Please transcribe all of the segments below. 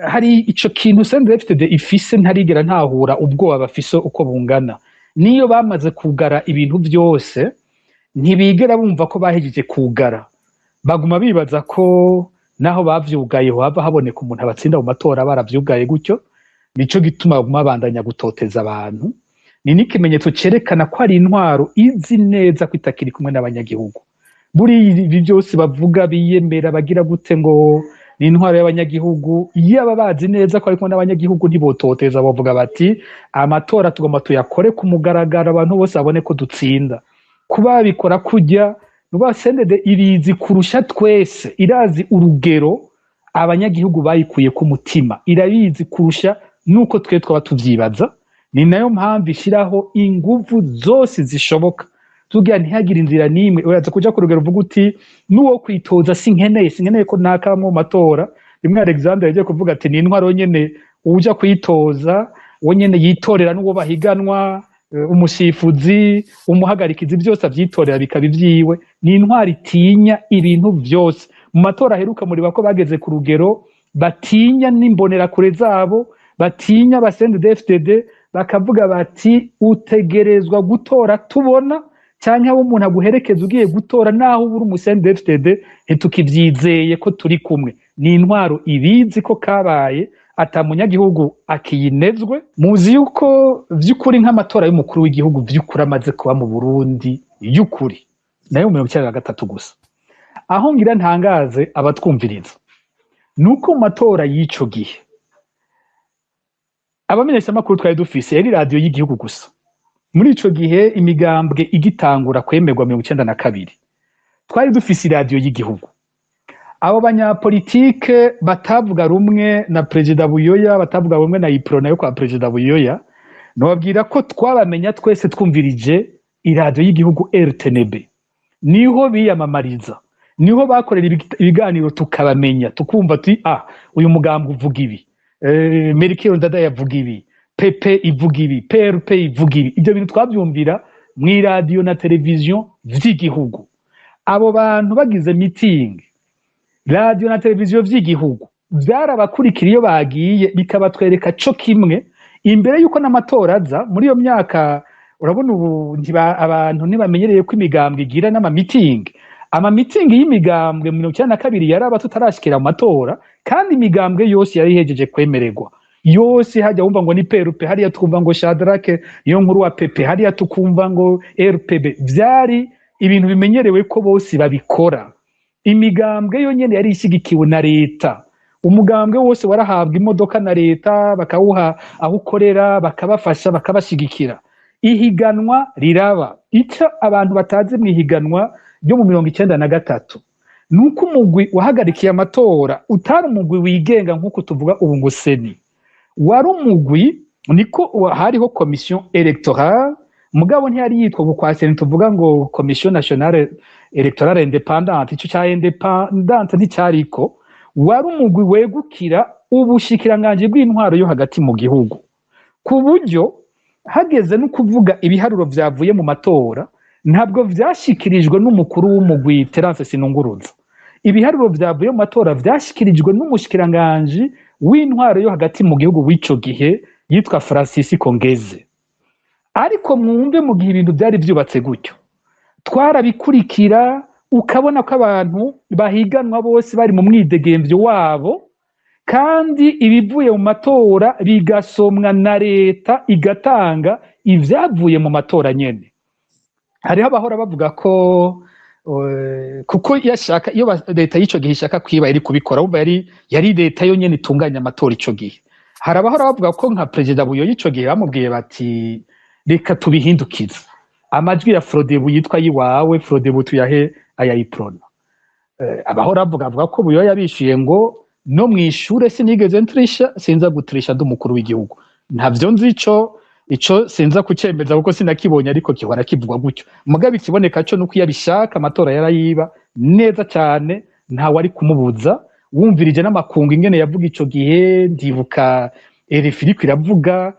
hari ico kintu CNDD-FDD ifise ntarigera ntahura ubwoba bafise uko bungana, niyo bamaze kugara ibintu byose ntibigera bumva ko bahejeje kugara, baguma bibaza ko naho bavyugaye hava haboneka umuntu abatsinda mu matora baravyugaye gutyo. Nico gituma baguma bandanya gutoteza abantu. Ni n'ikimenyetso cerekana ko ari intwaro izi neza ko itakiri kumwe n'abanyagihugu. Buri ibi byose bavuga biyemera bagira gute ngo ni intwaro y'abanyagihugu, yaba bazi neza ko ari kumwe n'abanyagihugu ntibototeza, bavuga bati amatora tugomba tuyakore ku mugaragaro abantu bose babone ko dutsinda. Kuba bikora kujya nuba CNDD irizi kurusha twese, irazi urugero abanyagihugu bayikuye ku mutima, irabizi kurusha nuko twe twaba tuvyibaza. Ni nayo mpamvu ishiraho inguvu zose zishoboka tugira ntihagire inzira nimwe uraza kuja ku rugero uvuga uti nuwo kwitoza sinkeneye ko naka mu matora. Rimwe Alexander yaje kuvuga ati ni intwaro nyene uja kwitoza wonyene yitorera n'uwo bahiganwa, umusifuzi, umuhagarikizi byose avyitorera bikaba ivyiwe. Ni intwaro itinya ibintu byose. Mu matora aheruka muri bako bageze ku rugero batinya n'imbonera kure zabo, batinya CNDD-FDD, bakavuga bati utegerezwa gutora tubona canke abo umuntu aguherekeza ugiye gutora naho uburi CNDD-FDD nitukivyizeye ko turi kumwe. Ni intwaro ibizi ko kabaye atamunyagihugu akiyinezwe. Muzi yuko vy'ukuri nk'amatora y'umukuru w'igihugu vy'ukuri amaze kuba mu Burundi y'ukuri nayo 1993 gusa. Aho ngira ntangaze abatwumviriza nuko mu matora y'ico gihe abamenyesha makuru twari dufise yari radio y'igihugu gusa. Muri ico gihe imigambwe igitangura kwemerwa 1992 twari dufise radio y'igihugu. Abo banyapolitike batavuga rumwe na Perezida Buyoya, batavuga rumwe na Iprona yo kwa Perezida Buyoya, nobabwira ko twabamenya twese twumvirije iradio y'igihugu RTNB. Niho biyamamariza, niho bakorera ibiganiro tukabamenya, tukumva ati uyu mugambwe uvuga ibi, Melchior Ndadaye yavuga ibi, PP ivuga ibi, PRP ivuga ibi. Ibyo bintu twabyumvira mu radio na television vy'igihugu. Abo bantu bagize meeting radio na televiziyo vy'igihugu byarabakurikira iyo bagiye bikabatwereka co kimwe imbere yuko n'amatora aza. Muri iyo myaka urabona ubu abantu ntibamenyereye ko imigambwe igira n'ama meeting. Ama meeting y'imigambwe 1992 yaraba tutarashikira mu matora, kandi imigambwe yose yari hejeje kwemererwa. Yose hajya wumva ngo ni PRP, hariya tukumva ngo Shadrake iyo nkuru wa PP, hariya tukumva ngo RPB. Vyari ibintu bimenyerewe ko bose babikora. Imigambwe yo nyene yari ishigikiwe na leta. Umugambwe wose warahabwa imodoka na leta, bakawuha aho ukorera, bakabafasha, bakabashigikira. Ihiganwa riraba. Ico abantu batazi mu ihiganwa ryo mu 1993 nuko umugwi wahagarikiye amatora utari umugwi wigenga nkuko tuvuga ubu ngo seni, wari umugwi niko hariho commission électorale, mugabo ntiyari yitwa ngo kwa seni tuvuga ngo commission nationale électorale indépendante. Ico cya indépendante nticyariko, wari umugwi wegukira ubushikiranganje bw'intwaro yo hagati mu gihugu, ku buryo hageze no kuvuga ibiharuro vyavuye mu matora ntabwo vyashikirijwe n'umukuru w'umugwi Terence Sinunguruza. Ibiharuro vyavuye mu matora vyashikirijwe n'umushikiranganje w'intwaro yo hagati mu gihugu w'ico gihe yitwa Francis Kongeze. Ariko mwumve mu gihe ibintu byari byubatse gutyo, twarabikurikira ukabona ko abantu bahiganwa bose bari mu mwidegemvyo wabo, kandi ibivuye mu matora bigasomwa na leta igatanga ivyavuye mu matora nyene. Hariho abahora bavuga ko kuko yashaka iyo leta y'ico gihe ishaka kwiba iri kubikora, umva yari leta yo nyene itunganya amatora ico gihe. Hari abahora bavuga ko nka Perezida Buyoya ico gihe bamubwiye bati reka tubihindukiza, amajwi ya Frodebu yitwa yiwawe, Frodebu tuyahe aya Iprona. Abahora bavuga ko Buyoya yabishuye ngo no mwishure sinigeze ntrisha, sinza gutrisha ndumukuru w'igihugu. Ntavyo nzi ico sinza kucemeza kuko sinakibonye, ariko kihora kivugwa gutyo. Mugabe ikiboneka cyo nuko yabishaka amatora yarayiba neza cyane, nta wari kumubuza. Wumvirije n'amakungu ingene yavuga ico gihe, ndibuka RFI iravuga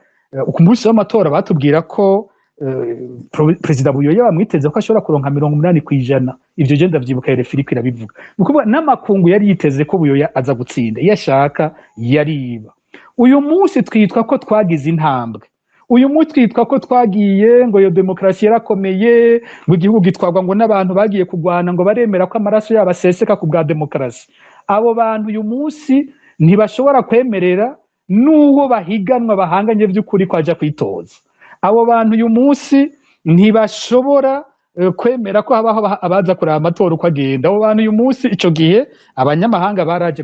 ku munsi w'amatora batubwira ko Perezida Buyoya bamwiteze ko ashobora kuronka 80%. Ivyo je ndavyibuka RFI irabivuga. Nukuvuga n'amakungu yari yiteze ko Buyoya aza gutsinda, iyo ashaka yariba. Uyu munsi twitwa ko twagize intambwe, uyu munsi twitwa ko twagiye ngo iyo demokarasi yarakomeye, ngo igihugu gitwarwa ngo n'abantu bagiye kugwana ngo baremera ko amaraso yabo aseseka ku bwa demokarasi. Abo bantu uyu munsi ntibashobora kwemerera n'uwo bahiganwa bahanganye by'ukuri ko aja kwitoza. Abo bantu uyu munsi ntibashobora kwemera ko habaho abaza kuraba amatora uko agenda. Abo bantu uyu munsi ico gihe abanyamahanga baraje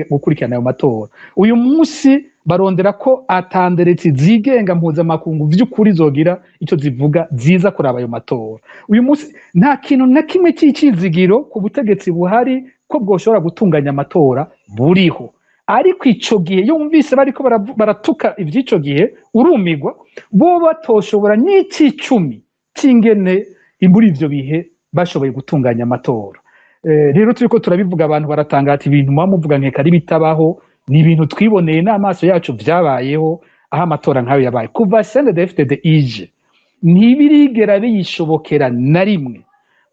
gukurikirana ayo matora. Uyu munsi barondera ko atanderetse zigenga mpuzamakungu vy'ukuri zogira ico zivuga ziza kuraba ayo matora. Uyu munsi nta kintu na kimwe c'icizigiro ku butegetsi buhari ko bwoshobora gutunganya amatora buriho. Ariko ico gihe yumvise bariko baratuka ivy'ico gihe urumigwa, bo batoshobora n'icicumi c'ingene muri ivyo bihe bashoboye gutunganya amatora. Rero turiko turabivuga abantu baratangata ibintu muvuga nkeka ari bitabaho, ni ibintu twiboneye n'amaso yacu vyabayeho aho amatora nkayo yabaye. Kuva CNDD-FDD ije ntibirigera biyishobokera na rimwe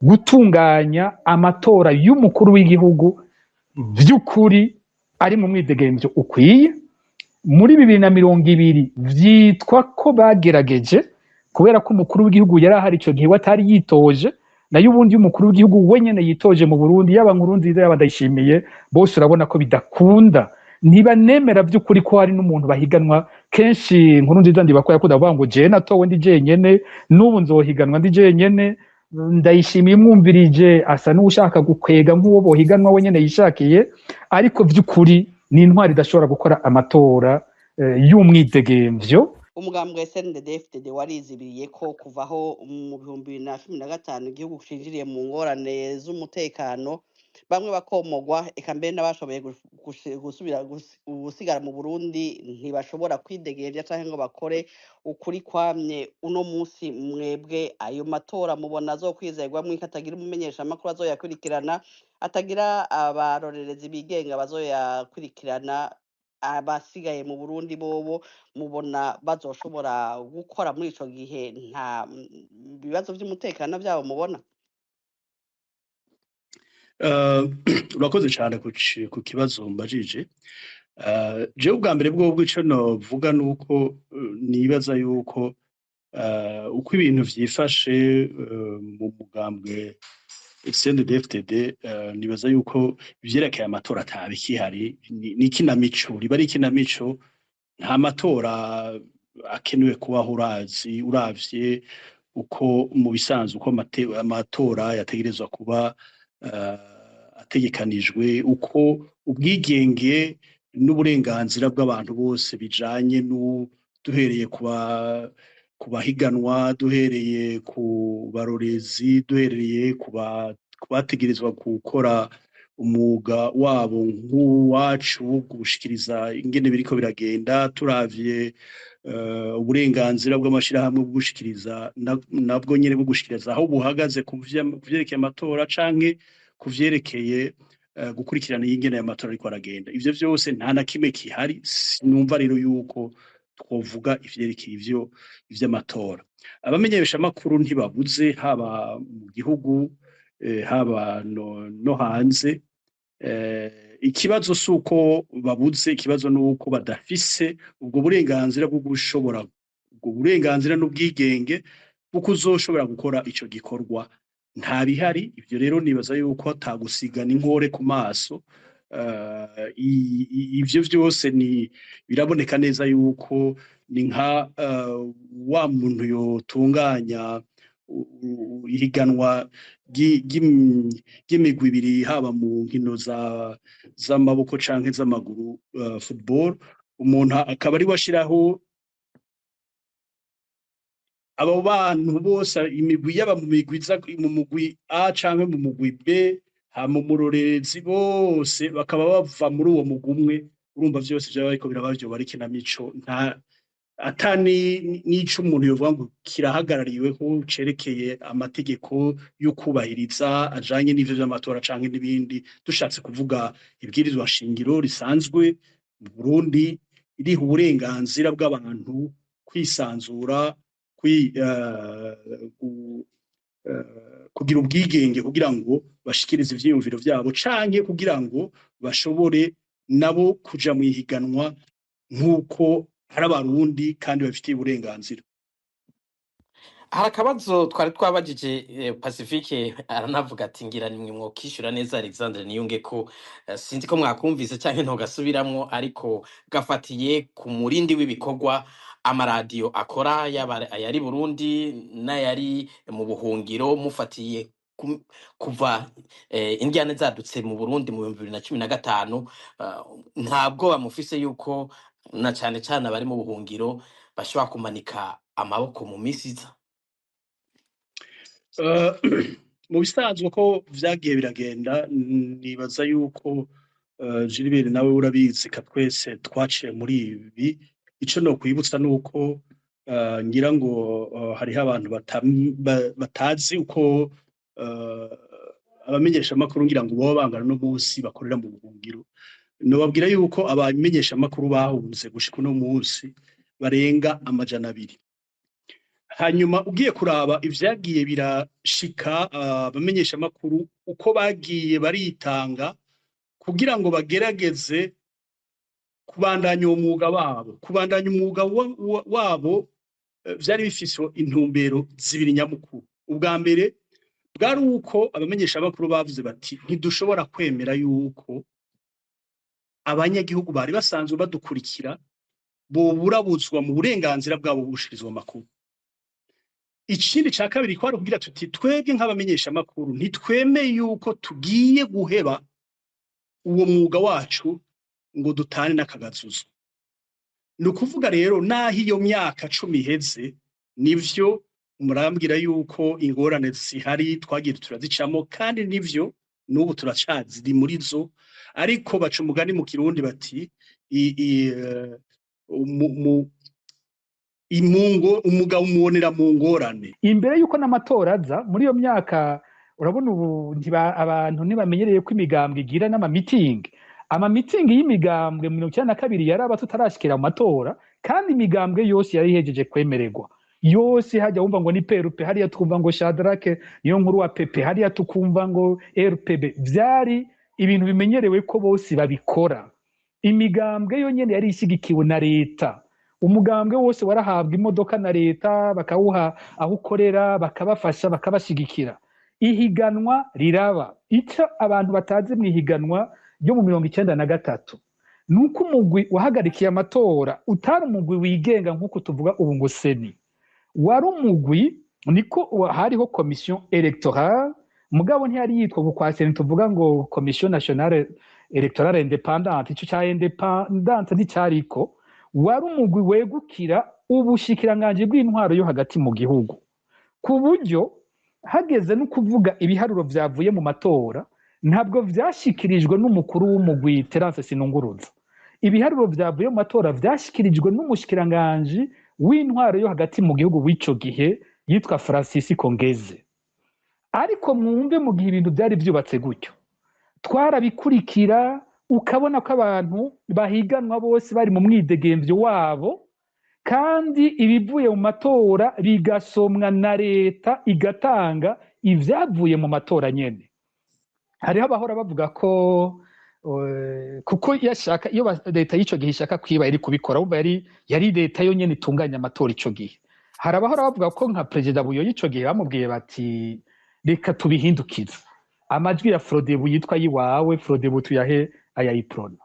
gutunganya amatora y'umukuru w'igihugu vy'ukuri ari mu mwidegemvyo ukwiye. Muri 2020 vyitwa ko bagerageje, kubera ko umukuru w'igihugu yari ahari ico gihe watari yitoje, nayo ubundi umukuru w'igihugu wenyene yitoje mu Burundi, yaba Nkurunziza yaba Ndayishimiye, bose urabona ko bidakunda. Ntibanemera vy'ukuri ko hari n'umuntu bahiganwa. Kenshi Nkurunziza ndiba ko yakunda kuvuga ngo je natowe ndi jenyene, n'ubu nzohiganwa ndi jenyene. Ndayishimiye mwumvirije asa n'ushaka gukwega nk'uwo bohiganwa wenyene yishakiye, ariko vy'ukuri ni intwari idashobora gukora amatora y'umwidegemvyo. Umugambwe CNDD-FDD warizibiriye ko kuvaho mu 2015 igihugu cinjiriye mu ngorane z'umutekano, bamwe bakomogwa, eka mbere n'abashoboye gusigara mu Burundi ntibashobora kwidegemvya canke ngo bakore ukuri kwamye. Uno munsi mwebwe ayo matora mubona azokwizerwamwo iki? Atagira umumenyeshamakuru azoyakurikirana, atagira abarorerezi bigenga bazoyakurikirana, abasigaye mu Burundi bobo mubona bazoshobora gukora muri ico gihe? Nta bibazo vy'umutekano vyabo mubona? Urakoze cyane ku kibazo mbajije. Jewe ubwa mbere bwo ico novuga nuko nibaza yuko uko ibintu vyifashe mu mugambwe CNDD-FDD, nibaza yuko ivyerekeye amatora atabikihari, ni ikinamico, riba ari ikinamico. Nta matora akenewe kubaho uravye uko mu bisanzwe uko amatora yategerezwa kuba ategekanijwe, uko ubwigenge n'uburenganzira bw'abantu bose bijanye duhereye ku bahiganwa, duhereye ku barorezi, duhereye ku bategerezwa gukora umwuga wabo nk'uwacu gushikiriza ingene biriko biragenda, turavye uburenganzira bw'amashirahamwe bwo gushikiriza nabwo nyene bwo gushikiriza aho buhagaze kuvyerekeye amatora canke kuvyerekeye gukurikirana ingene y'amatora ariko aragenda. Ivyo vyose nta na kimwe kihari. Sinumva rero yuko twovuga ivyerekeye ivy'amatora. Abamenyesha makuru ntibabuze, haba mu gihugu haba no hanze. Ikibazo suko babuze, ikibazo nuko badafise ubwo burenganzira bwo gushobora, ubwo burenganzira n'ubwigenge bwo kuzoshobora gukora ico gikorwa nta bihari. Ivyo rero nibaza yuko atagusigana inkore ku maso. Ivyo vyose biraboneka neza yuko ni nka wa muntu yotunganya ihiganwa ry'imigwi ibiri, haba mu nkino z'amaboko canke z'amaguru, football. Umuntu akaba ari washiraho abo bantu bose, imigwi yaba mu mugwi A canke mu mugwi B, hama umurorerezi bose bakaba bava muri uwo mugwi umwe. Urumva vyose vyaba ariko birabavyo bari kinamico. Atani n'ico umuntu yovuga ngo kirahagarariweho cerekeye amategeko y'ukubahiriza ajanye n'ivyo vy'amatora canke n'ibindi. Dushatse kuvuga ibwirizwa shingiro risanzwe mu Burundi, iriho uburenganzira bw'abantu kwisanzura kugira ubwigenge kugira ngo bashikirize ivyiyumviro vyabo canke kugira ngo bashobore nabo kuja mu ihiganwa nk'uko hari abarundi kandi bafitiye uburenganzira. hari akabazo twari twabajije Pacifique aranavuga ati ngira nimwe mwokishura neza Alexandre Niyunge ko sinzi ko mwakumvise canke ntogasubiramwo ariko gafatiye ku murindi w'ibikorwa amaradiyo akora yaba ayari Burundi n'ayari mu buhungiro mufatiye kuva indyane zadutse mu Burundi mu 2015 ntabwo bamufise yuko na cane cane abari mu buhungiro bashobora kumanika amaboko mu misiza. Mu bisanzwe ko vyagiye biragenda nibaza yuko Gilbert nawe urabizi ka twese twaciye muri ibi ico no kwibutsa nuko ngira ngo hariho abantu batazi uko abamenyesha makuru ngira ngo bo bangana no munsi bakorera mu buhungiro no babwira yuko abamenyesha makuru bahunze gushika no munsi barenga 200. Hanyuma ugiye kuraba ivyagiye birashika abamenyesha makuru uko bagiye baritanga kugira ngo bagerageze kubandanya umwuga wabo vyari bifise intumbero zibiri nyamukuru. Ubwa mbere bwari uko abamenyesha makuru bavuze bati ntidushobora kwemera yuko abanyagihugu bari basanzwe badukurikira boburabuzwa mu burenganzira bwabo bushirizwa makuru. Ikindi ca kabiri kwari kugira tuti twebwe nk'abamenyesha makuru ntitwemeye yuko tugiye guheba uwo mwuga wacu ngo dutane n'akagazuzo. Nukuvuga rero naho iyo myaka 10 iheze nivyo murambwira yuko ingorane zihari twagiye turazicamo kandi nivyo n'ubu turacaziri muri zo ariko baca umugani mu Kirundi bati umugabo umubonera mu ngorane. Imbere yuko n'amatora aza muri iyo myaka urabona ubu abantu ntibamenyereye ko imigambwe igira n'amamitingi. Amamitingi y'imigambwe mu 1992 yaraba tutarashikira mu matora kandi imigambwe yose yari hejeje kwemererwa. Yose hajya wumva ngo ni PRP hariya tukumva ngo Shadrake niyo nkuru wa PP hariya tukumva ngo RPB vyari ibintu bimenyerewe ko bose babikora. Imigambwe yo nyene yari ishigikiwe na leta. Umugambwe wose warahabwa imodoka na leta bakawuha aho ukorera bakabafasha bakabashigikira. Ihiganwa riraba. Icyo abantu batazi mu ihiganwa ryo mu 1993 nuko umugwi wahagarikiye amatora utari umugwi wigenga nkuko tuvuga ubu ngo seni. Wari umugwi niko hariho commission électorale mugabo ntiyari yitwa kwa seni tuvuga ngo commission nationale électorale indépendante ico cya indépendante nticyariko. Wari umugwi wegukira ubushikiranganje bw'intwaro yo hagati mu gihugu ku buryo hageze no kuvuga ibiharuro vyavuye mu matora ntabwo vyashikirijwe n'umukuru w'umugwi Terence Sinunguruza. Ibiharuro vyavuye mu matora vyashikirijwe n'umushikiranganje w'intwaro yo hagati mu gihugu w'ico gihe yitwa Francis Kongeze. Ariko mwumve mu gihe ibintu byari byubatse gutyo twarabikurikira ukabona ko abantu bahiganwa bose bari mu mwidegemvyo wabo kandi ibivuye mu matora bigasomwa na leta igatanga ivyavuye mu matora nyene. Hariho abahora bavuga ko kuko yashaka iyo leta y'ico gihe ishaka kwiba iri kubikora umva yari leta yo nyene itunganya amatora ico gihe. Hari abahora bavuga ko nka president Buyoya ico gihe bamubwiye bati reka tubihindukiza amajwi ya Frodebu yitwa yiwawe Frodebu tuyahe ayayiprona.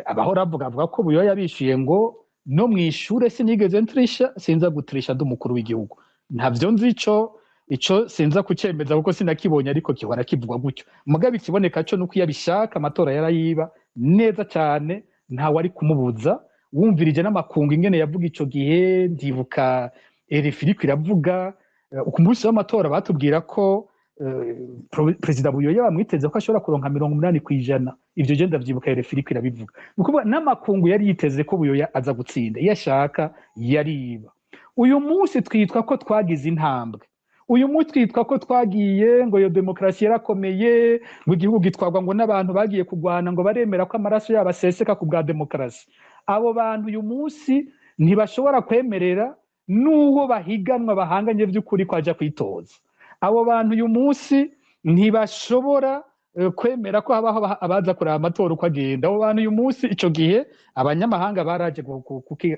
Abahora bavuga ko Buyoya yabishuye ngo no mwishure sinigeze ntrisha sinza gutrisha ndumukuru w'igihugu. Ntavyo nzi ico sinza kucemeza kuko sinakibonye ariko kihora kivugwa gutyo. Mugabe kiboneka cyo nuko yabishaka amatora yarayiba neza cyane nta wari kumubuza. Wumvirije n'amakungu ingene yavuga ico gihe ndibuka RFI iravuga ku munsi w'amatora batubwira ko President Buyoya bamwiteze ko ashobora kuronka 80%. Ivyo je ndavyibuka RFI irabivuga. Nukuvuga n'amakungu yari yiteze ko Buyoya aza gutsinda yashaka yariba. Uyu munsi twitwa ko twagize intambwe. Uyu munsi twitwa ko twagiye ngo yo demokrasi yarakomeye ngo igihugu gitwagwa ngo n'abantu bagiye kugwana ngo baremera ko amaraso yabaseseka ku bwa demokrasi. Abo bantu uyu munsi ntibashobora kwemerera n'uwo bahiganwa bahanganye by'ukuri ko ajya kwitoza. Abo bantu uyu munsi ntibashobora kwemera ko habaho abaza kureba amatora uko agenda. Abo bantu uyu munsi ico gihe abanyamahanga baraje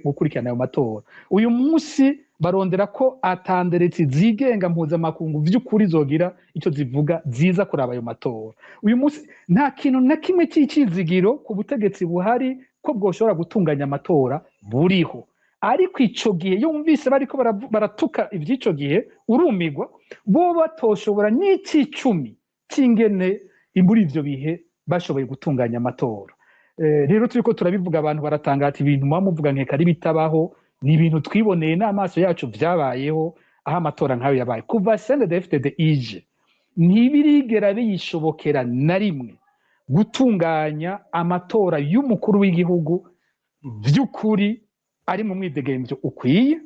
gukurikirana ayo matora. Uyu munsi barondera ko atanderetse zigenga mpuzamakungu vy'ukuri zogira ico zivuga ziza kuraba ayo matora. Uyu munsi nta kintu na kimwe c'icizigiro ku butegetsi buhari ko bwoshobora gutunganya amatora buriho. Ariko ico gihe yumvise bariko baratuka ivy'ico gihe urumigwa, bo batoshobora n'icicumi c'ingene muri ivyo bihe bashoboye gutunganya amatora. Rero turiko turabivuga abantu baratangata ibintu muba muvuga nkeka ari bitabaho, ni ibintu twiboneye n'amaso yacu vyabayeho aho amatora nk'ayo yabaye. Kuva CNDD-FDD ije ntibirigera biyishobokera na rimwe gutunganya amatora y'umukuru w'igihugu vy'ukuri ari mu mwidegemvyo ukwiye.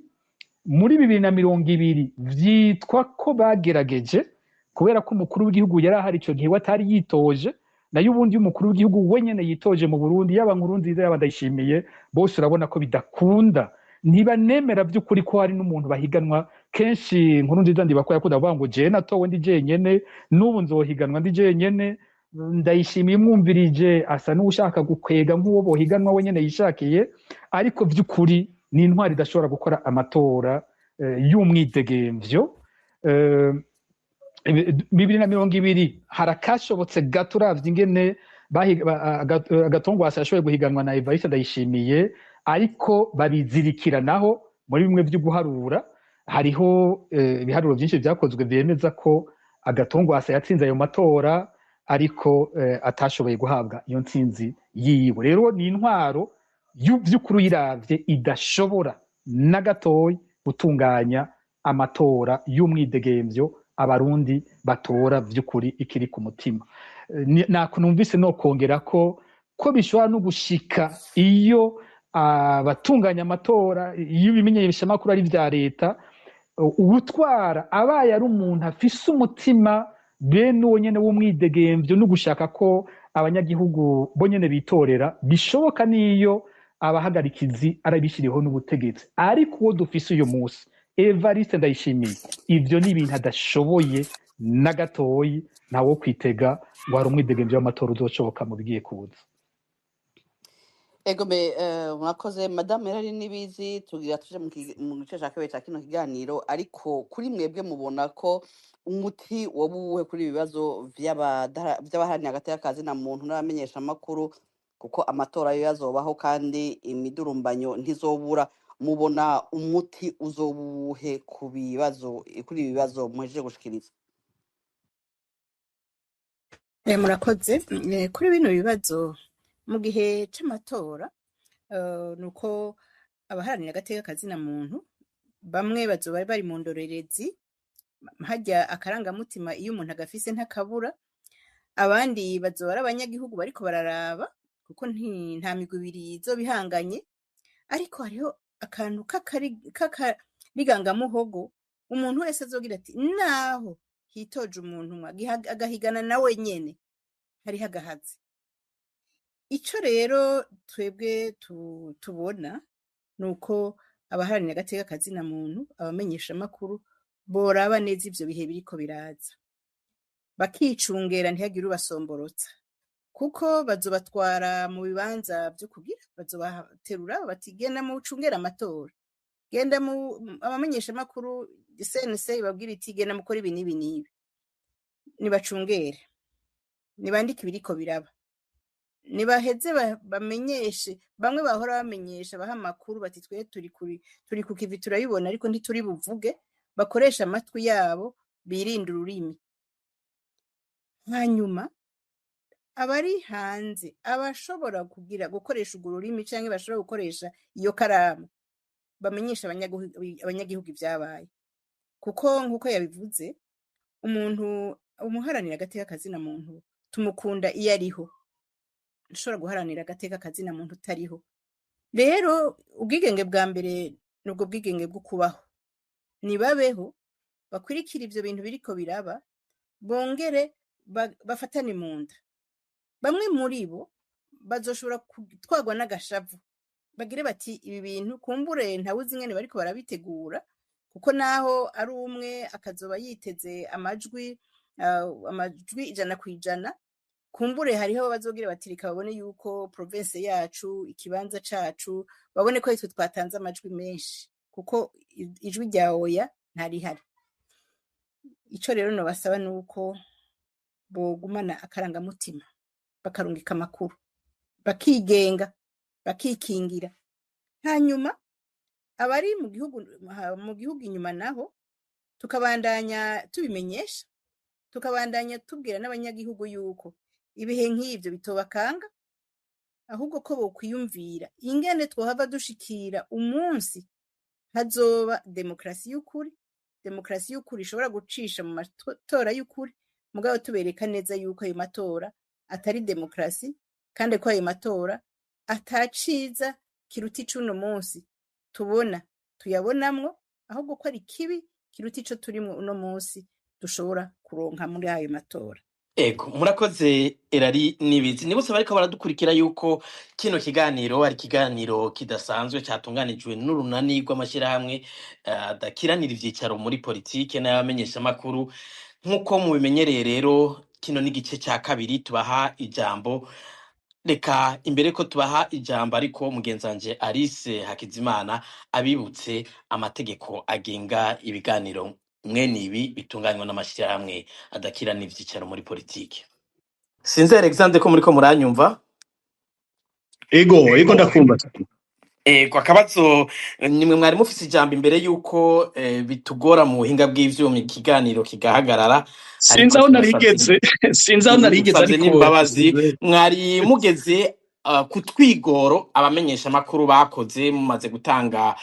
Muri 2020 vyitwa ko bagerageje, kubera ko umukuru w'igihugu yari ahari ico gihe atari yitoje, nayo ubundi umukuru w'igihugu wenyene yitoje mu Burundi, yaba Nkurunziza yaba Ndayishimiye, bose urabona ko bidakunda. Ntibanemera by'ukuri ko hari n'umuntu bahiganwa. Kenshi Nkurunziza ndiba ko yakunda kuvuga ngo je natowe ndi jenyene, n'ubu nzohiganwa ndi jenyene. Ndayishimiye mwumvirije asa n'ushaka gukwega nk'uwo bohiganwa wenyene yishakiye, ariko by'ukuri ni intwari idashobora gukora amatora y'umwidegemvyo. 2020 harakashobotse gato uravye ingene Agatongwasa yashoboye guhiganwa na Evariste Ndayishimiye, ariko babizirikiranaho muri bimwe vyo guharura. Hariho ibiharuro byinshi vyakozwe vyemeza ko Agatongwasa yatsinze ayo matora, ariko atashoboye guhabwa iyo ntsinzi yiwe. Rero ni intwaro vy'ukuri yiravye idashobora na gatoyi gutunganya amatora y'umwidegemvyo abarundi batora vy'ukuri ikiri ku mutima. Nakunumvise no kongera ko bishobora no gushika iyo abatunganya amatora, iyo ibimenyesha makuru ari vya leta, ubutwara abaye ari umuntu afise umutima bene uwo nyene w'umwidegemvyo no gushaka ko abanyagihugu bo nyene bitorera, bishoboka niyo abahagarikizi arabishiriho n'ubutegetsi. Ariko uwo dufise uyu munsi Evariste Ndayishimiye, ivyo ni ibintu adashoboye na gatoyi, ntawo kwitega ngo hari umwidegemvyo w'amatora uzoshoboka mu bigiye kuza. Egome mwakoze Madame Merari Nibizi, tugira tuje mu gice ca kabiri ca kino kiganiro. Ariko kuri mwebwe mubona ko umuti wobuwe kuri ibibazo vy'abaharanira agateka kazi na muntu n'abamenyesha amakuru, kuko amatora yo yazobaho kandi imidurumbanyo ntizobura, mubona umuti uzobuhe ku bibazo, kuri ibibazo muhejeje gushikiriza? Murakoze. Kuri bino bibazo mu gihe c'amatora, nuko abaharanira agateka kazi na muntu bamwe bazoba bari mu ndorerezi, hajya akarangamutima iyo umuntu agafise ntakabura. Abandi bazoba ari abanyagihugu bariko bararaba, kuko nta migwi ibiri izobihanganye. Ariko hariho akantu k'akarigangamuhogo, umuntu wese azogira ati naho hitoje umuntu agahigana nawe nyene, hariho agahazi. Ico rero twebwe tubona nuko abaharanira agateka kazi na muntu, abamenyesha amakuru boraba neza ivyo bihe biriko biraza, bakicungera ntihagire ubasomborotsa, kuko bazobatwara mu bibanza vyo kugira, bazobaterura bati genda mucungera amatora, genda mu abamenyesha amakuru CNC babwira iti genda mukora ibi n'ibi n'ibi. Nibacungere, nibandike ibiriko biraba, nibaheze bamenyeshe. Bamwe bahora bamenyesha baha amakuru bati twe turi ku kivi turayibona ariko ntituri buvuge, bakoresha amatwi yabo, birinda ururimi. Hanyuma abari hanze abashobora gukoresha urwo rurimi canke bashobora gukoresha iyo karamu, bamenyesha abanyagihugu ivyabaye, kuko nkuko yabivuze, umuharanira agateka kazi na muntu tumukunda iyo ariho, dushobora guharanira agateka kazi na muntu utariho. Rero ubwigenge bwa mbere nubwo bwigenge bwo kubaho, nibabeho bakurikira ivyo bintu biriko biraba, bongere bafatane mu nda. Bamwe muri bo bazoshobora gutwarwa n'agashavu bagire bati ibi bintu kumbure ntawuzi ingene bariko barabitegura kuko naho ari umwe akazoba yiteze amajwi amajwi 100%, kumbure hariho bazogira bati reka babone yuko province yacu ikibanza cacu babone ko twe twatanze amajwi menshi kuko ijwi rya oya ntarihari. Ico rero no basaba nuko bogumana akarangamutima bakarungika amakuru bakigenga bakikingira, hanyuma abari mu gihugu inyuma naho tukabandanya tubimenyesha, tukabandanya tubwira n'abanyagihugu yuko ibihe nk'ivyo bitobakanga, ahubwo ko bokwiyumvira ingene twohava dushikira umunsi hazoba demokrasi y'ukuri ishobora gucisha mu matora y'ukuri, mugabo tubereka neza yuko ayo matora atari demokrasi kandi ko ayo matora ataciza kiruta icuno munsi tubona tuyabonamwo, ahubwo ko ari kibi kiruta ico turimwo uno munsi dushobora kuronka muri ayo matora. Ego murakoze Erari Nibizi. Nibose bariko baradukurikira yuko kino kiganiro ari kiganiro kidasanzwe catunganijwe n'urunani rw'amashirahamwe adakiranira ivyicaro muri politike n'abamenyesha makuru. Nkuko mubimenyereye rero kino n'igice ca kabiri tubaha ijambo. Reka imbere ko tubaha ijambo ariko mugenzanje Alice Hakizimana abibutse amategeko agenga ibiganiro mwene ibi bitunganywa n'amashirahamwe adakirana ivyicaro muri politike. Sinzi Alexander ko muriko muranyumva? Ego ndakumva. Ego akabazo nimwe mwari mufise ijambo imbere yuko bitugora mu buhinga bw'ivyuma ikiganiro kigahagarara. Sinzaho narigeze ariko nimbabazi mwari mugeze kutwigoro abamenyesha makuru bakoze mumaze gutanga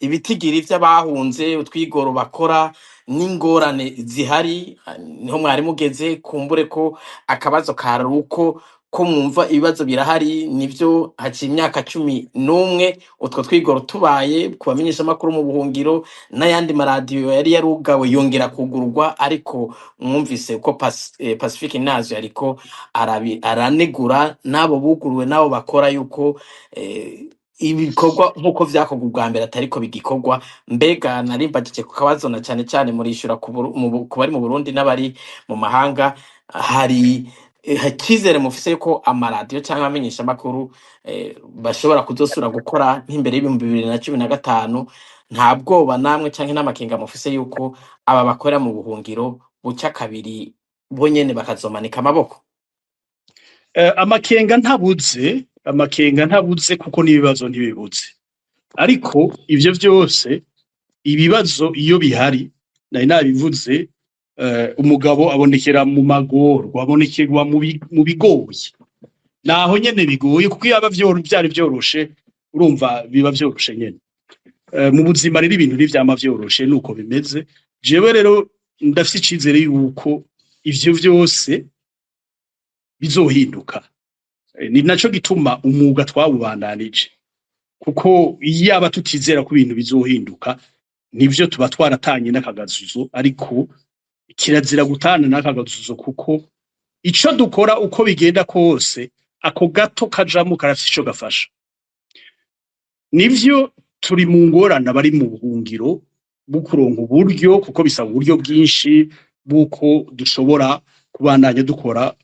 ibitigiri vy'abahunze utwigoro bakora n'ingorane zihari, niho mwari mugeze. Kumbure ko akabazo karuko ko mwumva ibibazo birahari, nivyo haciye imyaka 11 utwo twigoro tubaye kubamenyesha makuru mu buhungiro n'ayandi maradiyo yari yarugawe yongera kugurwa, ariko mwumvise ko Pacifique nazo ariko aranegura nabo buguruwe nabo bakora yuko ibikorwa nkuko vyakorwa ubwa mbere atariko bigikorwa. Mbega narimbagije ku kabazo na cyane cyane murishura ku bari mu Burundi n'abari mu mahanga, hari hakizere mufise ko amaradiyo cyangwa amenyesha makuru bashobora kuzosura gukora nk'imbere y'ibihumbi 2015? Nta bwoba namwe cyangwa n'amakenga mufise yuko aba bakora mu buhungiro buca kabiri bonyene bakazomanika amaboko? Amakenga ntabuze kuko n'ibibazo ntibibuze, ariko ivyo vyose ibibazo iyo bihari nari nabivuze, umugabo abonekera mu magoro, abonekerwa mu bigoye, naho nyene bigoye kuko yaba byari byoroshe urumva biba byoroshe nyene. Mu buzima rero ibintu n'ivyama vyoroshe nuko bimeze. Jewe rero ndafite icizere yuko ivyo vyose bizohinduka, ni naco gituma umwuga twawubandanije, kuko yaba tutizera ko ibintu bizohinduka nivyo tuba twaratanye n'akagazuzo, ariko kirazira gutana n'akagazuzo kuko ico dukora uko bigenda kose ako gato kajamo karafite ico gafasha. Nivyo turi mu ngorana bari mu buhungiro bukuronka uburyo, kuko bisaba uburyo bwinshi buko dushobora kubandanya dukora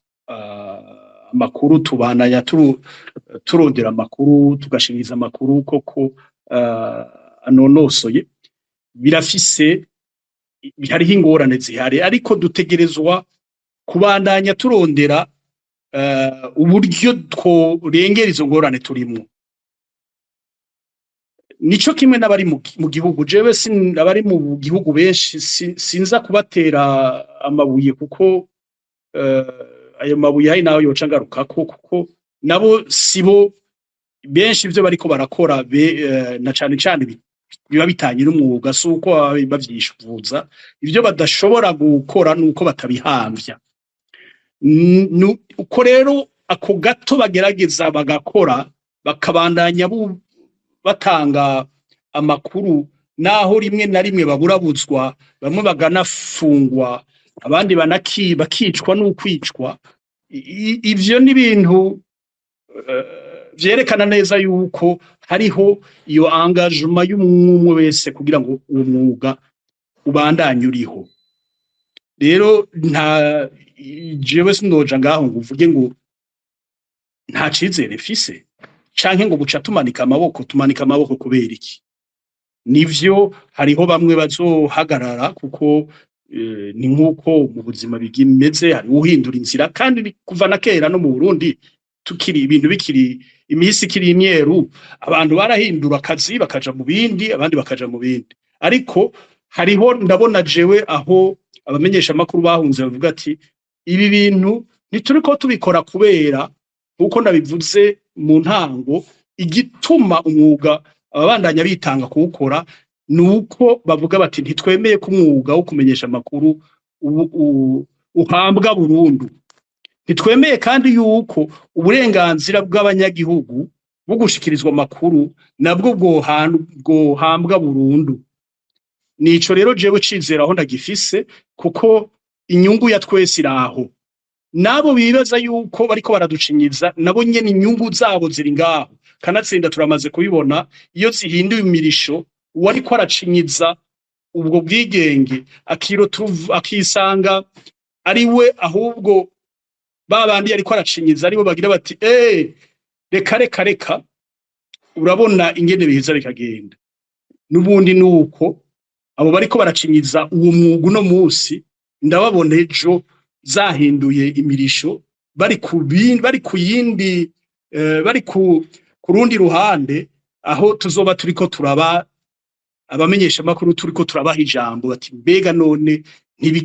amakuru, tubandanya turondera amakuru, tugashiriza amakuru koko anonosoye. Birafise hariho ingorane zihari, ariko dutegerezwa kubandanya turondera uburyo tworengera izo ngorane turimwo. Nico kimwe n'abari mu gihugu. Jewe abari mu gihugu benshi sinza kubatera amabuye kuko ayo mabuye hari naho yoca ngarukako, kuko nabo sibo benshi ivyo bariko barakora na cane cane biba bitanye n'umwuga, suko bavyishuvuza. Ivyo badashobora gukora nuko batabihamvya. Uko rero ako gato bagerageza bagakora, bakabandanya batanga amakuru, naho rimwe na rimwe baburabuzwa, bamwe baganafungwa, abandi bakicwa n'ukwicwa. Ivyo ni ibintu vyerekana neza yuko hariho iyo engagement y'umwe wese kugira ngo uwo mwuga ubandanye uriho. Rero jewe sinoja ngaho ngo uvuge ngo nta cizere mfise canke ngo buca tumanika amaboko kubera iki. Nivyo hariho bamwe bazohagarara kuko ni nk'uko mu buzima bimeze, hari uhindura inzira, kandi kuva na kera no mu Burundi tukiri ibintu bikiri imisi ikiri imyeru, abantu barahindura akazi bakaja mu bindi, abandi bakaja mu bindi. Ariko hariho ndabona jewe aho abamenyesha makuru bahunze bavuga ati ibi bintu ntituriko tubikora kubera uko ndabivuze mu ntango, igituma umwuga ababandanya bitanga kuwukora nuko bavuga bati ntitwemeye ko umwuga wo kumenyesha amakuru uhambwa burundu. Ntitwemeye kandi yuko uburenganzira bw'abanyagihugu bwo gushikirizwa amakuru nabwo bwohambwa burundu. Nico rero jewe cizera aho ndagifise, kuko inyungu ya twese iraho. Nabo bibaza yuko bariko baraducinyiza, nabo nyene inyungu zabo ziri ngaho. Kanatsinda turamaze kubibona, iyo zihinduye imirisho uwariko aracinyiza ubwo bwigenge akisanga ari we ahubwo babandi yariko aracinyiza aribo bagira bati reka urabona ingene bihiza bikagenda. Nubundi nuko abo bariko baracinyiza uwo mwuga uno musi ndababona ejo zahinduye imirisho, bari ku rundi ruhande, aho tuzoba turiko turaba abamenyesha makuru turiko turabaha ijambo bati mbega none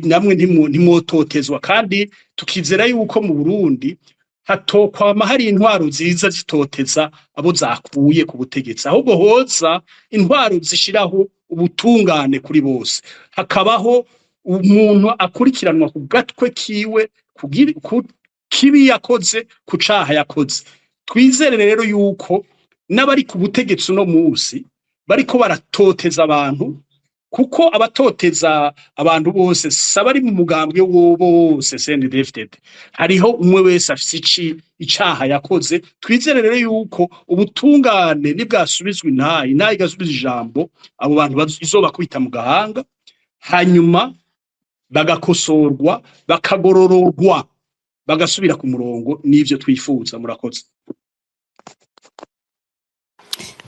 namwe ntimwototezwa. Kandi tukizera yuko mu Burundi hatokwama hari intwaro ziza zitoteza abo zakuye ku butegetsi, ahubwo hoza intwaro zishiraho ubutungane kuri bose, hakabaho umuntu akurikiranwa ku gatwe kiwe ku kibi yakoze, ku caha yakoze. Twizere rero yuko n'abari ku butegetsi uno musi bariko baratoteza abantu, kuko abatoteza abantu bose sabari mu mugambwe wose CNDD-FDD, hariho umwe wese afise icaha yakoze. Twizere rero yuko ubutungane nibwasubizwa intayi igasubiza ijambo, abo bantu bazobakubita mu gahanga, hanyuma bagakosorwa, bakagorororwa, bagasubira ku murongo. Nivyo twifuza. Murakoze.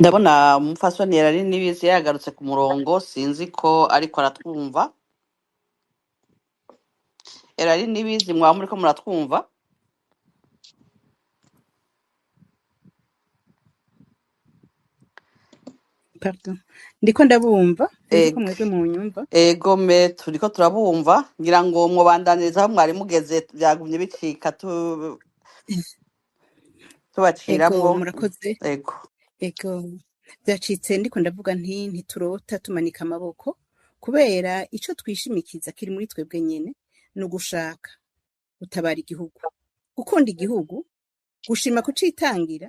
Ndabona umufasoni Erari Nibizi yagarutse ku murongo, sinzi ko ariko aratwumva. Erari Nibizi, mwaba muriko muratwumva? Pardon. Ndiko ndabumva, sinzi ko mwebwe munyumva. Ego me turiko turabumva, ngira ngo mwobandaniriza aho mwari mugeze, byagumye bicika tubaciramwo. Ego murakoze. Ego byacitse ndiko ndavuga ntiturota tumanika amaboko, kubera ico twishimikiza kiri muri twebwe nyene no gushaka gutabara igihugu, gukunda igihugu, gushima kucitangira,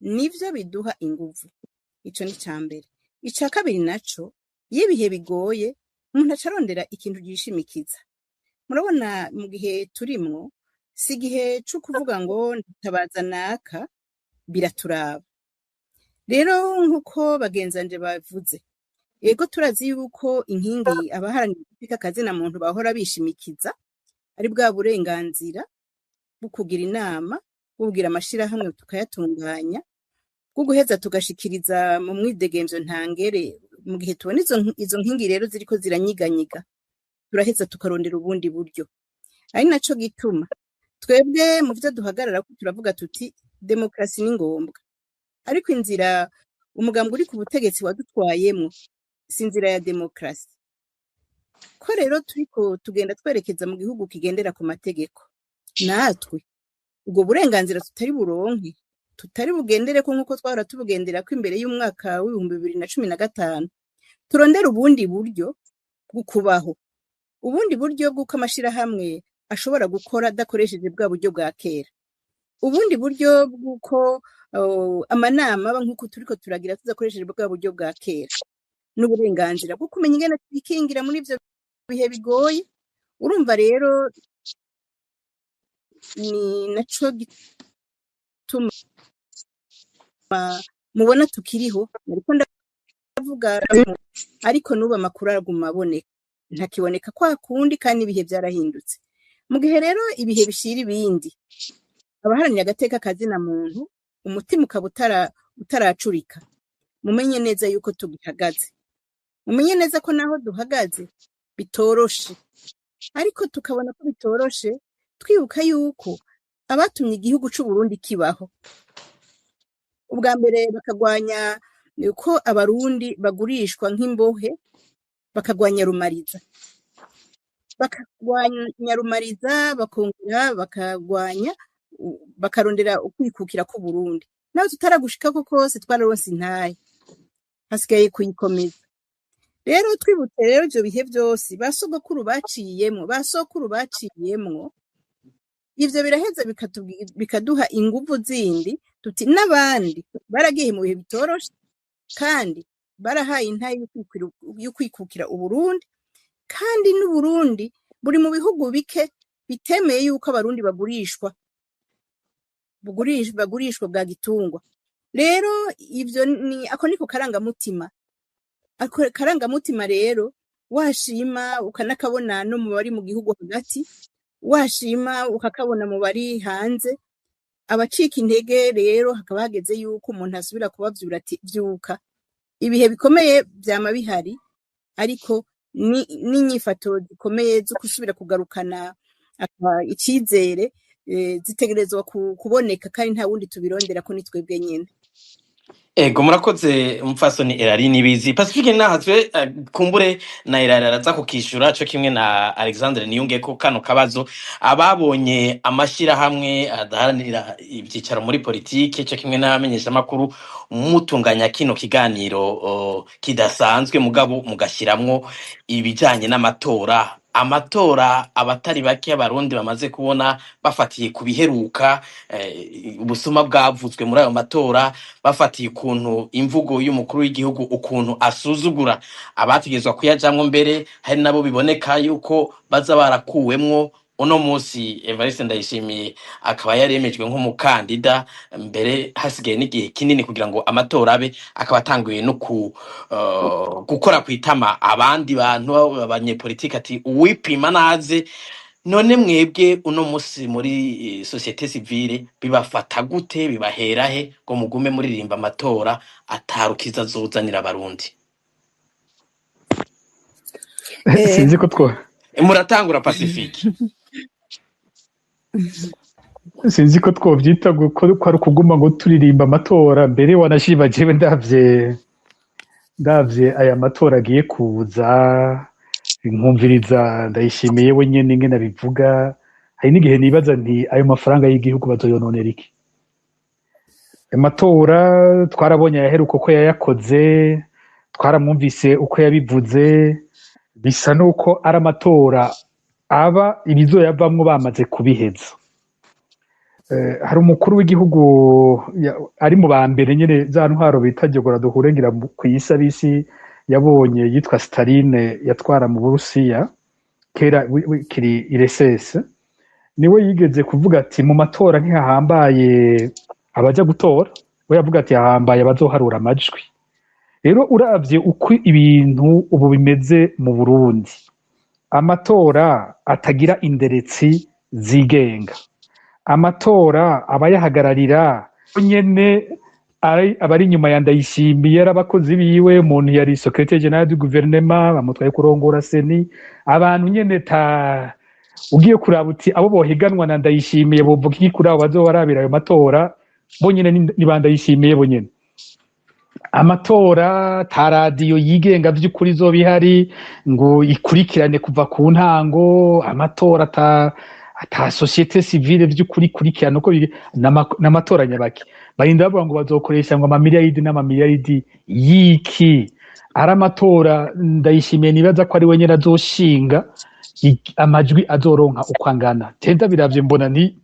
nivyo biduha inguvu. Ico ni cambere. Ica kabiri naco, iyo ibihe bigoye umuntu acarondera ikintu gishimikiza. Murabona mu gihe turimwo, si igihe co kuvuga ngo ndatabaza naka, biraturaba. Rero nkuko bagenzanje bavuze, ego turazi yuko inkingi abaharanira guteka akazina muntu bahora bishimikiza ari bwa burenganzira bwo kugira inama, kugira amashirahamwe tukayatunganya, bwo guheza tugashikiriza mu mwidegemvyo ntangere. Mu gihe tubona izo nkingi rero ziriko ziranyiganyiga, turaheza tukarondera ubundi buryo. Ari naco gituma twebwe mu vyo duhagarara ko turavuga tuti demokrasi ni ngombwa, ariko inzira umugambwe uri ku butegetsi wadutwayemwo si inzira ya demokrasi. Ko rero turiko tugenda twerekeza mu gihugu kigendera ku mategeko, natwe ubwo burenganzira tutari buronke, tutari bugendere ko nkuko twahora tubugendera ko imbere y'umwaka w'2015, turondera ubundi buryo bwo kubaho, ubundi buryo bw'uko amashirahamwe ashobora gukora adakoresheje bwa buryo bwa kera, ubundi buryo bw'uko amanama nkuko turiko turagira tudakoresheje bwa buryo bwa kera, n'uburenganzira bwo kumenya ingene twikingira muri ivyo bihe bigoye. Urumva rero ni naco gituma mubona tukiriho ariko ndavuga ariko nuba amakuru araguma aboneka ntakiboneka kwa kundi kandi ibihe byarahindutse mu gihe rero ibihe bishira ibindi abaharanira agateka kazina muntu umutima ukaba utaracurika mumenye neza yuko tugihagaze mumenye neza ko naho duhagaze bitoroshe ariko tukabona ko bitoroshe twibuka yuko abatumye igihugu c'u Burundi kibaho ubwa mbere bakagwanya ko abarundi bagurishwa nk'imbohe bakagwanya rumariza bakongera bakagwanya bakarondera ukwikukira ku Burundi naho tutaragushikako kose twararonse intaye hasigaye kuyikomeza rero twibutse rero ivyo bihe byose basogokuru baciyemwo ivyo biraheza bikaduha inguvu zindi tuti n'abandi baragiye mu bihe bitoroshe kandi barahaye intaye y'ukwikukira Uburundi kandi n'Uburundi buri mu bihugu bike bitemeye yuko abarundi bagurishwa bwa gitungwa rero ivyo ako niko karangamutima rero washima ukanakabona no mu bari mu gihugu hagati washima ukakabona mu bari hanze abacika intege rero hakaba hageze yuko umuntu asubira kubavyura ati vyuka ibihe bikomeye vyama bihari ariko n'inyifato zikomeye zo kusubira kugarukana icizere zitegerezwa kuboneka kandi nta wundi tubirondera ko nitwebwe nyene Ego murakoze umfasoni Erari nibizi Pacifique nahazwe kumbure na Erari araza kukishura cyo kimwe na Alexandre Niyungeko kano kabazo ababonye amashira hamwe adaharanira ibyicaro muri politike cyo kimwe n'abamenyesha makuru mutunganya kino kiganiro kidasanzwe mugabo mugashiramwo ibijanye n'amatora abatari bake abarundi bamaze kubona bafatiye kubiheruka ubusuma bwavuzwe muri ayo matora bafatiye ukuntu imvugo y'umukuru w'igihugu ukuntu asuzugura abategezwa kuyajamwo mbere hari nabo biboneka yuko baza barakuwemwo uno musi Evariste Ndayishimiye akaba yaremejwe nk'umukandida mbere hasigaye n'igihe kinini kugira ngo amatora abe akaba atanguye no gukora kwitama abandi bantu abanyepolitike ati uwipima naze none mwebwe uno musi muri societe civile bibafata gute bibaherahe ngo mugume muririmba amatora atarukiza zozanira abarundi sinzi ko muratangura Pacifique sinzi ko twovyita ko ari kuguma ngo turirimba amatora mbere wanashiba jewe ndavye aya matora agiye kuza nkumviriza Ndayishimiye we nyene ingene abivuga hari n'igihe nibaza nti ayo mafaranga y'igihugu bazoyononera iki amatora twarabonye yaheruka uko yayakoze twaramwumvise uko yabivuze bisa nuko ari amatora aba ibizoyavamwo bamaze kubiheza hari umukuru w'igihugu ari mu ba mbere nyene za ntwaro bitagegora duhurengira ku isi abisi yabonye yitwa Staline yatwara mu Burusiya kera kiri RSS niwe yigeze kuvuga ati mu matora ntihahambaye abaja gutora we yavuga ati hahambaye abazoharura amajwi rero uravye uko ibintu ubu bimeze mu Burundi amatora atagira inderetsi zigenga amatora abayahagararira nyene abari inyuma ya Ndayishimiye arabakozi biwe umuntu yari secrétaire général du gouvernement bamutwaye kurongora seni abantu nyene ugiye kuraba uti abo bohiganwa na Ndayishimiye bovuga iki kuri abo bazobarabira ayo matora bo nyene ni Ndayishimiye bo nyene amatora ta radio yigenga vy'ukuri zo bihari ngo ikurikirane kuva ku ntango amatora ata societe civile vy'ukuri kurikirana uko n'amatora nyabaki barinda bavuga ngo bazokoresha ngo amamiliyaridi n'amamiliyaridi yiki ari amatora Ndayishimiye nibaza ko ari we nyene azoshinga amajwi azoronka uko angana tenda biravye mbona ni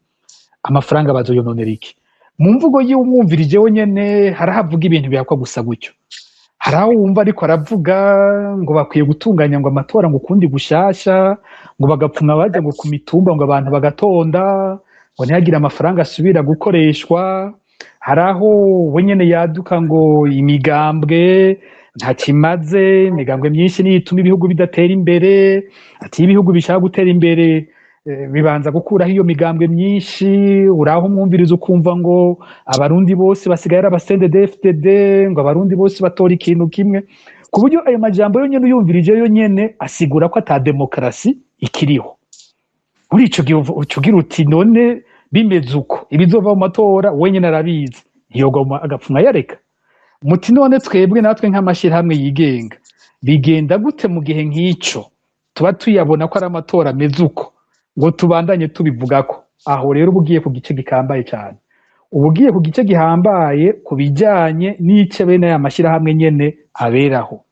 amafaranga bazoyononera iki mu mvugo y'umwumvirije we nyene harahavuga ibintu bihakwa gusa gutyo haraho wumva ariko aravuga ngo bakwiye gutunganya ngo amatora ngo kundi gushasha ngo bagapfuna baje ngo ku mitumba ngo abantu bagatonda ngo ntihagire amafaranga asubira gukoreshwa haraho we nyene yaduka ngo imigambwe ntakimaze, imigambwe myinshi niyo ituma ibihugu bidatera imbere, ati ibihugu bishaka gutera imbere bibanza gukuraho iyo migambwe myinshi, uraho umwumviriza ukumva ngo abarundi bose basigaye ari abasendedefdd, ngo abarundi bose batora ikintu kimwe, ku buryo ayo majambo yo nyene uyumvirije yo nyene asigura ko ata demokarasi ikiriho. Muri ico gihe ucugira uti none bimeze uko ibizova mu matora wenyene arabizi, ntiyogoma agapfuma yareka. Muti none twebwe natwe nk'amashirahamwe yigenga bigenda gute mu gihe nk'ico tuba tuyabona ko ari amatora ameze uko ngo tubandanye tubivugako? Aho rero ubugiye ku gice gikambaye cyane, ubugiye ku gice gihambaye ku bijanye n'ice bene aya mashirahamwe nyene aberaho.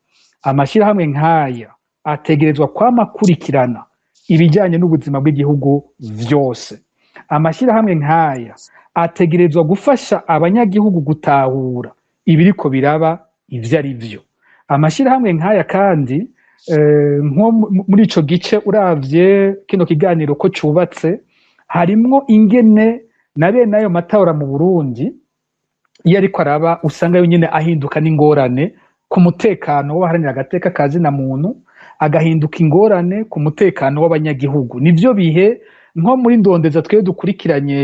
Amashirahamwe nk'aya ategerezwa kwamakurikirana ibijanye n'ubuzima bw'igihugu vyose. Amashirahamwe nk'aya ategerezwa gufasha abanyagihugu gutahura ibiriko biraba ivyo ari vyo. Amashirahamwe nk'aya kandi nko muri ico gice uravye kino kiganiro ko cubatse, harimwo ingene na bene ayo matora mu Burundi iyo ariko araba usanga yo nyene ahinduka n'ingorane ku mutekano w'abaharanira agateka ka zina muntu, agahinduka ingorane ku mutekano w'abanyagihugu. Nivyo bihe nko muri ndondeza twe dukurikiranye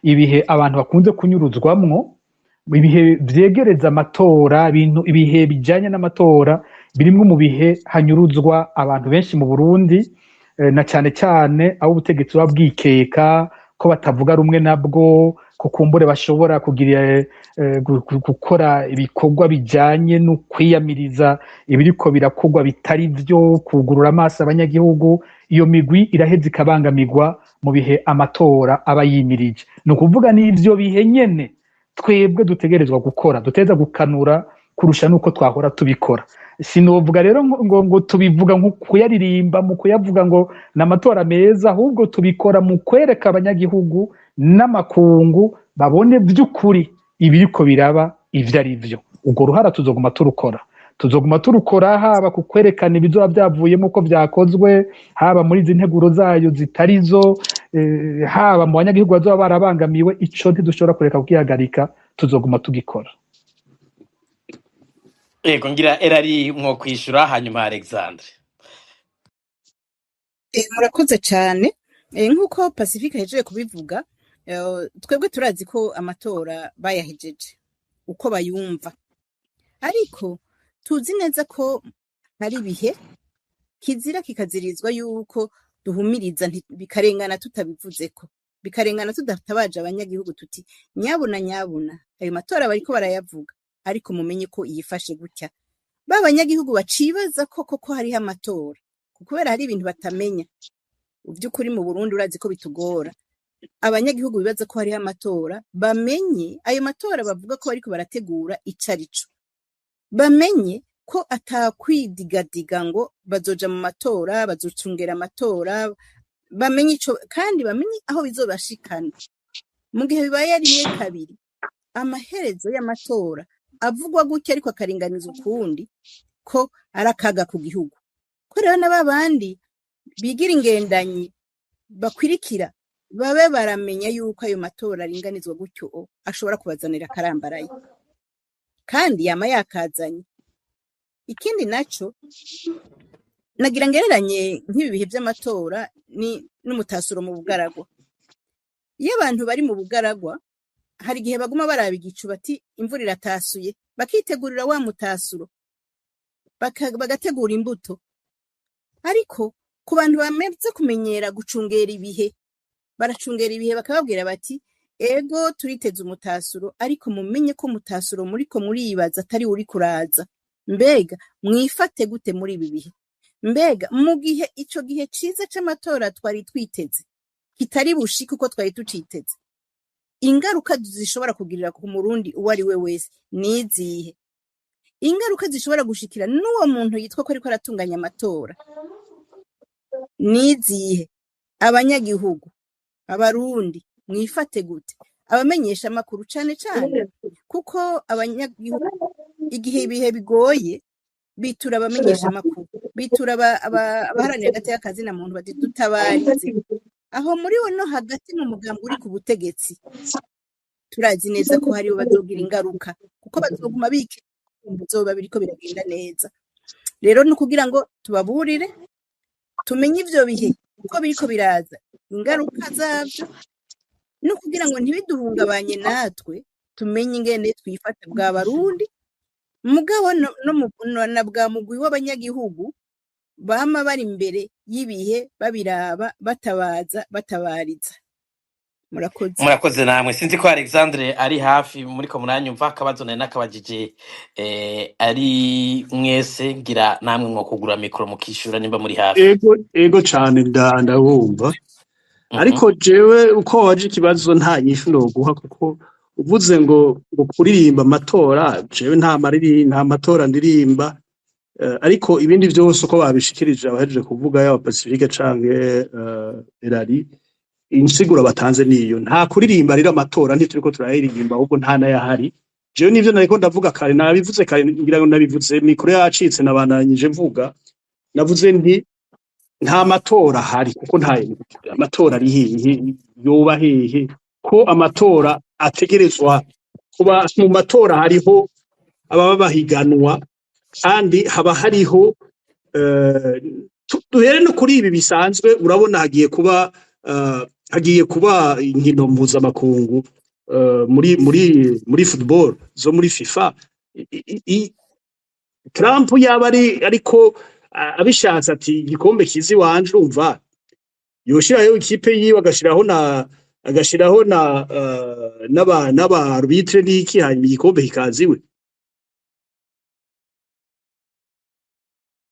ibihe abantu bakunze kunyuruzwamwo, ibihe vyegereza amatora, ibihe bijanye n'amatora birimwe mu bihe hanyuruzwa abantu benshi mu Burundi, na cane cane abo ubutegetsi buba bwikeka ko batavuga rumwe nabwo, kukumbure bashobora kugira gukora ibikorwa bijanye no kwiyamiriza ibiriko birakorwa bitari vyo, kugurura amaso abanyagihugu. Iyo migwi iraheza ikabangamirwa mu bihe amatora aba yimirije. Ni ukuvuga n'ivyo bihe nyene twebwe dutegerezwa gukora, duteza gukanura kurusha nuko twahora tubikora. Sinovuga rero ngo tubivuga nko kuyaririmba, mu kuyavuga ngo n'amatora meza, ahubwo tubikora mu kwereka abanyagihugu n'amakungu babone vy'ukuri ibiriko biraba ivyo ari vyo. Ubwo ruhara tuzoguma turukora, haba ku kwerekana ibizoba vyavuyemo uko vyakozwe, haba muri izi nteguro zayo zitarizo, haba mu banyagihugu bazoba barabangamiwe. Ico ntidushobora kureka kugihagarika, tuzoguma tugikora. Ego ngira erari mwo kwishura hanyuma Alexandre. Murakoze cyane. Nk'uko Pacifique ahejeje kubivuga, twebwe turazi ko amatora bayahejeje uko bayumva, ariko tuzi neza ko hari ibihe kizira kikazirizwa yuko duhumiriza bikarengana tutabivuzeko, bikarengana tudatabaje abanyagihugu tuti nyabuna ayo matora bariko barayavuga, ariko mumenye ko yifashe gutya. Ba banyagihugu bacibaza koko hariho amatora, kubera hari ibintu batamenya. Uvy'ukuri mu Burundi urazi ko bitugora. Abanyagihugu bibaza ko hariho amatora, bamenye ayo matora bavuga ko bariko barategura icarico, bamenye ko atakwidigadiga ngo bazoja mu matora, bazocungera amatora, bamenye ico kandi bamenye aho bizobashikana. Mu gihe bibaye rimwe kabiri, amaherezo y'amatora avugwa gutya ariko akaringaniza ukundi, ko arakaga ku gihugu. Ko rero n'abandi bigira ingendanyi bakwirikira babe baramenya yuko ayo matora aringanizwa gutyo ashobora kubazanira akarambaraye, kandi yama yakazanye. Ikindi naco nagira ngereranye nk'ibi bihe by'amatora ni n'umutasuro mu bugaragwa. Iyo abantu bari mu bugaragwa, hari igihe baguma baraba igicu bati imvura iratasuye, bakitegurira wa mutasuro, bagategura imbuto. Ariko ku bantu bamaze kumenyera gucungera ibihe, baracungera ibihe bakababwira bati ego turiteze umutasuro, ariko mumenye ko umutasuro muriko muribaza atari uri kuraza. Mbega mwifate gute muri ibi bihe? Mbega mu gihe ico gihe ciza c'amatora twari twiteze kitari bushike uko twari tuciteze, ingaruka zishobora kugirira ku Murundi uwo ari we wese nizihe? Ingaruka zishobora gushikira n'uwo muntu yitwa ko ariko aratunganya amatora nizihe? Abanyagihugu, abarundi mwifate gute? Abamenyesha amakuru cane cane, kuko abanyagihugu igihe ibihe bigoye bitura abamenyesha amakuru, bitura abaharanira agateka ka zina muntu bati dutabarize. Aho muri no hagati mu mugambi uri ku butegetsi turazi neza ko hariho bazogira ingaruka kuko bazoguma bike bizoba biriko biragenda neza rero ni ukugira ngo tubaburire tumenye ivyo bihe uko biriko biraza ingaruka zavyo no kugira ngo ntibiduhungabanye natwe tumenye ingene twifata bwa barundi mugabo na bwa mugwi w'abanyagihugu bama bari imbere y'ibihe babiraba batabariza murakoze namwe sinzi ko Alexandre ari hafi muriko muranyumva akabazo nari nakabajije ari mwese ngira namwe mwo kugura mikro mukishura nimba muri hafi ego cane ndabumva ariko jewe uko waje ikibazo nta nyishu noguha kuko uvuze ngo kuririmba amatora jewe nta matora ndirimba ariko ibindi byose uko babishikirije abahejeje kuvuga yaba Pacifique canke Erari insiguro batanze niyo nta kuririmba rira amatora ntituriko turayiririmba ahubwo nta nayahari jewe nivyo nariko ndavuga kare nabivuze kare ngira ngo nabivuze mikoro yacitse nabananyije mvuga navuze nti nta matora hari kuko nta amatora ari hehe yoba hehe ko amatora ategerezwa kuba mu matora hariho ababa bahiganwa kandi haba hariho duhere no kuri ibi bisanzwe urabona hagiye kuba inkino mpuzamakungu muri football zo muri FIFA Trump yaba ariko abishatse ati igikombe kizi wanje urumva yoshiraho ikipe yiwe agashiraho n'abarbitre n'iki hanyuma igikombe kikaziwe